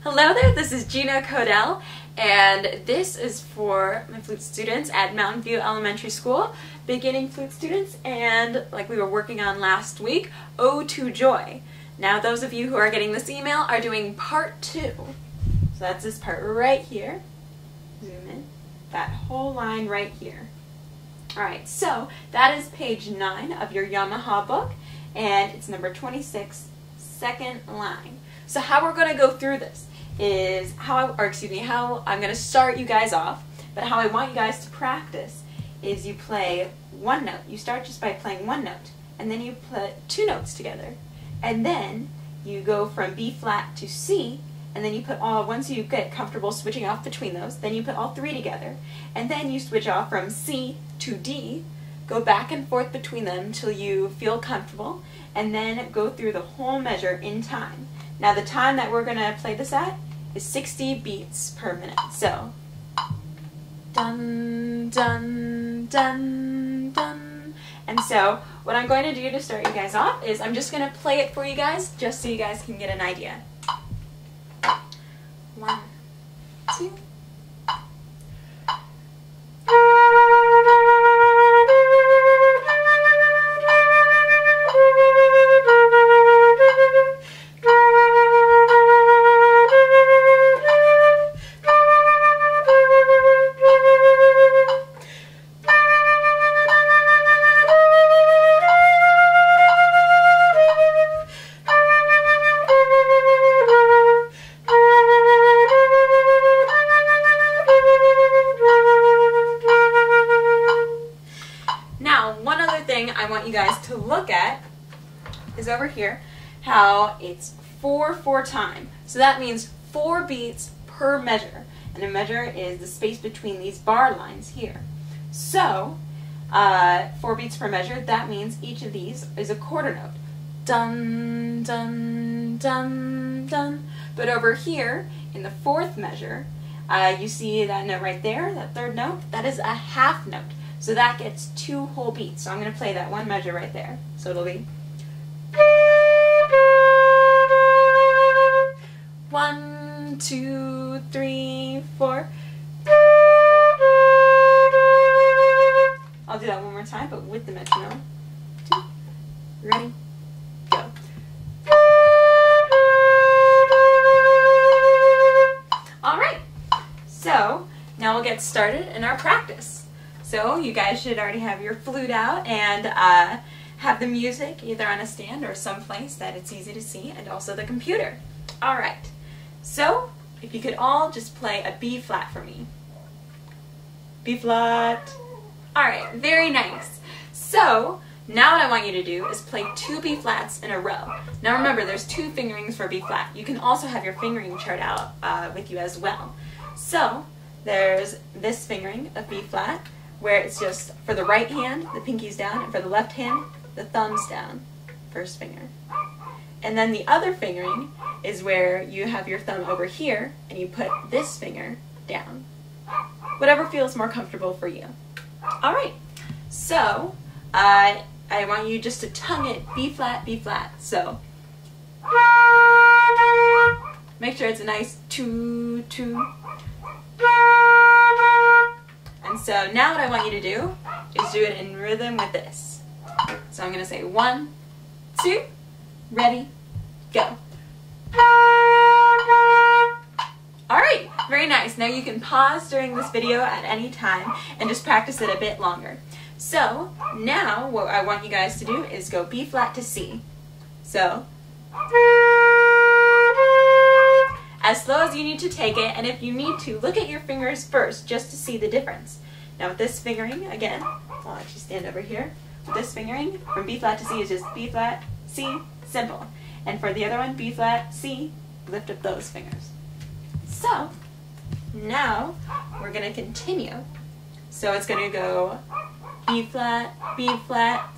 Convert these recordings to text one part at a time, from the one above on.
Hello there, this is Gina Kodel, and this is for my flute students at Mountainview Elementary School, beginning flute students, and like we were working on last week, Ode to Joy. Now those of you who are getting this email are doing part 2. So that's this part right here. Zoom in. That whole line right here. Alright, so that is page 9 of your Yamaha book, and it's number 26, second line. So how we're going to go through this is how I'm going to start you guys off, but how I want you guys to practice is you play one note. You start just by playing one note, and then you put 2 notes together, and then you go from B flat to C, and then you put once you get comfortable switching off between those, then you put all 3 together, and then you switch off from C to D, go back and forth between them until you feel comfortable, and then go through the whole measure in time. Now the time that we're going to play this at is 60 beats per minute. So, dun, dun, dun, dun. And so what I'm going to do to start you guys off is I'm just going to play it for you guys just so you guys can get an idea. 1, 2. I want you guys to look at is over here how it's 4/4 time. So that means 4 beats per measure, and a measure is the space between these bar lines here. So 4 beats per measure, that means each of these is a quarter note. Dun, dun, dun, dun. But over here in the 4th measure, you see that note right there, that 3rd note, that is a half note. So that gets 2 whole beats. So I'm going to play that one measure right there. So it'll be 1, 2, 3, 4. I'll do that one more time, but with the metronome. 2, ready, go. All right. So now we'll get started in our practice. So you guys should already have your flute out and have the music either on a stand or someplace that it's easy to see, and also the computer. Alright, so if you could all just play a B flat for me. B flat. Alright, very nice. So now what I want you to do is play 2 B flats in a row. Now remember, there's 2 fingerings for B flat. You can also have your fingering chart out with you as well. So there's this fingering of B flat, where it's just for the right hand, the pinky's down, and for the left hand, the thumb's down, first finger. And then the other fingering is where you have your thumb over here, and you put this finger down. Whatever feels more comfortable for you. Alright, so I want you just to tongue it B flat, B flat. So, make sure it's a nice 2, 2. And so now what I want you to do is do it in rhythm with this. So I'm going to say 1, 2, ready, go. Alright, very nice. Now you can pause during this video at any time and just practice it a bit longer. So now what I want you guys to do is go B flat to C. So as slow as you need to take it, and if you need to, look at your fingers first just to see the difference. Now with this fingering, again, I'll actually stand over here. With this fingering, from B flat to C is just B flat, C, simple. And for the other one, B flat, C, lift up those fingers. So now we're going to continue. So it's going to go B flat,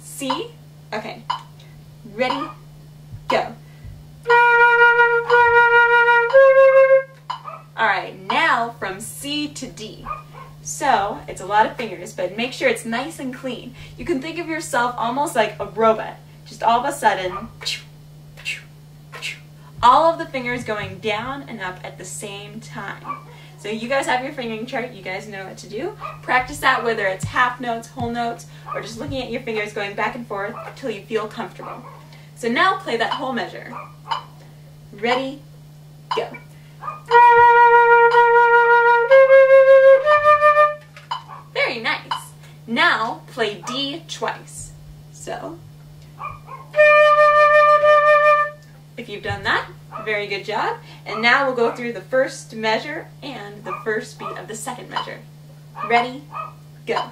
C. Okay, ready, go. Alright, now from C to D. So, it's a lot of fingers, but make sure it's nice and clean. You can think of yourself almost like a robot. Just all of a sudden, all of the fingers going down and up at the same time. So you guys have your fingering chart, you guys know what to do. Practice that whether it's half notes, whole notes, or just looking at your fingers going back and forth until you feel comfortable. So now play that whole measure. Ready, go. Very nice. Now play D twice. So, if you've done that, very good job. And now we'll go through the first measure and the first beat of the second measure. Ready, go.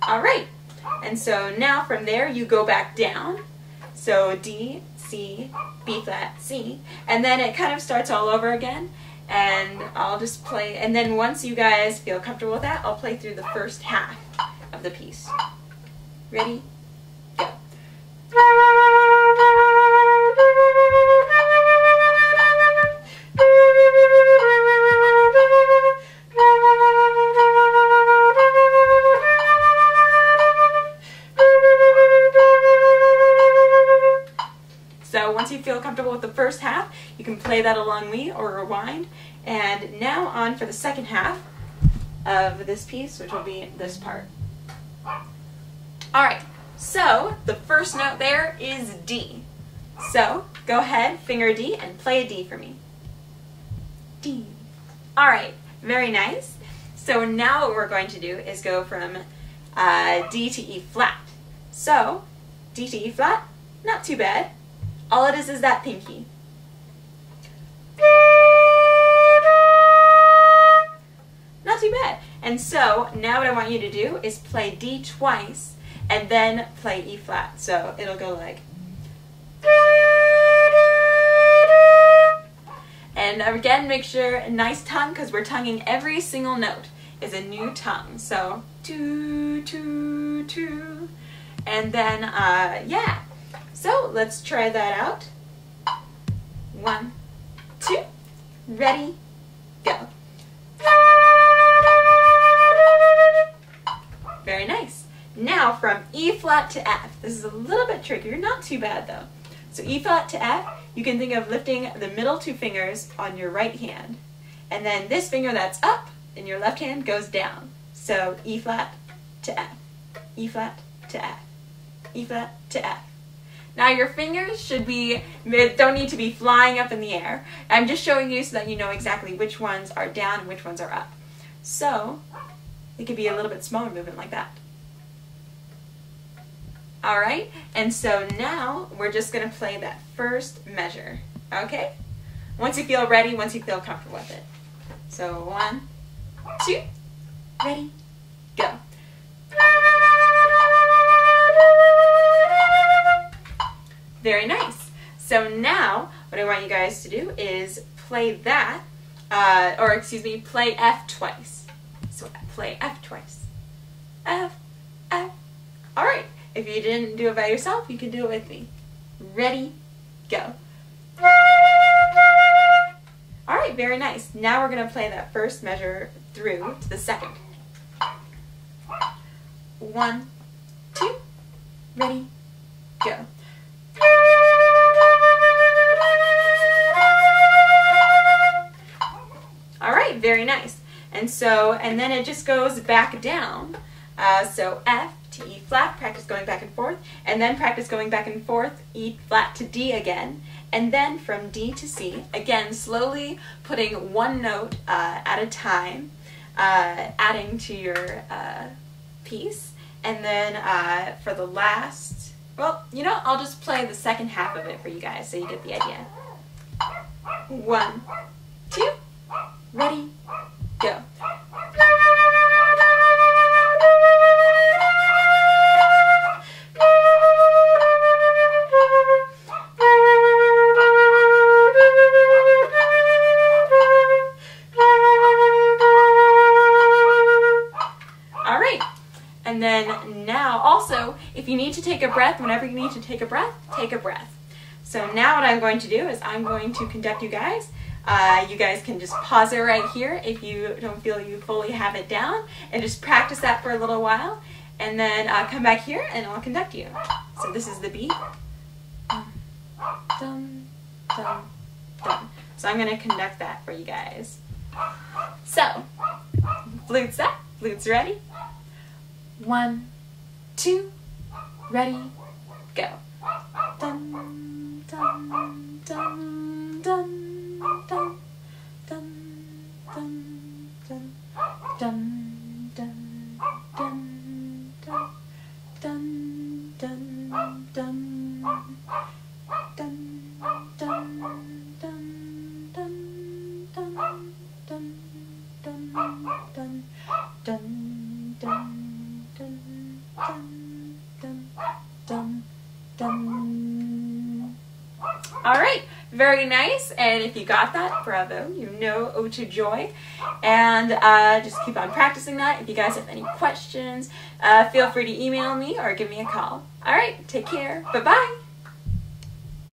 All right. And so now from there you go back down. So D, C, B flat, C. And then it kind of starts all over again. And I'll just play, and then once you guys feel comfortable with that, I'll play through the first half of the piece. Ready? Go. So once you feel comfortable with the first half, you can play that along me or rewind. And now on for the second half of this piece, which will be this part. Alright, so the first note there is D. So go ahead, finger D, and play a D for me. D. Alright, very nice. So now what we're going to do is go from D to E flat. So D to E flat, not too bad. All it is that pinky. Not too bad. And so now what I want you to do is play D twice and then play E flat. So it'll go like. And again, make sure a nice tongue, because we're tonguing every single note is a new tongue. So two, two, two. And then yeah. So let's try that out. 1, 2, ready, go. Very nice. Now from E flat to F. This is a little bit trickier, not too bad though. So E flat to F, you can think of lifting the middle two fingers on your right hand. And then this finger that's up in your left hand goes down. So E flat to F, E flat to F, E flat to F. Now your fingers don't need to be flying up in the air. I'm just showing you so that you know exactly which ones are down and which ones are up. So it could be a little bit smaller movement like that. Alright, and so now we're just going to play that first measure, okay? Once you feel ready, once you feel comfortable with it. So 1, 2, ready, go. Very nice. So now what I want you guys to do is play that, play F twice. So play F twice. F, F. Alright, if you didn't do it by yourself, you can do it with me. Ready, go. Alright, very nice. Now we're going to play that first measure through to the second. 1, 2, ready, go. Alright, very nice. And then it just goes back down. So F to E flat, practice going back and forth, and then practice going back and forth, E flat to D again, and then from D to C, again slowly putting one note at a time, adding to your piece, and then for the last, well, you know, I'll just play the second half of it for you guys so you get the idea. 1, 2, ready, go. And then now also, if you need to take a breath, whenever you need to take a breath, take a breath. So now what I'm going to do is I'm going to conduct you guys. You guys can just pause it right here if you don't feel you fully have it down, and just practice that for a little while. and then come back here and I'll conduct you. So this is the beat. Dum, dum, dum, dum. So I'm going to conduct that for you guys. So, flutes up, flutes ready. 1, 2, ready, go. Dum, dum, dum, dum, dum, dum, dum, dum, dum, dum, dum, dum, dum, dum, dum, All right, very nice. And if you got that, bravo, you know Ode to Joy. And just keep on practicing that. If you guys have any questions, feel free to email me or give me a call. All right, take care. Bye-bye.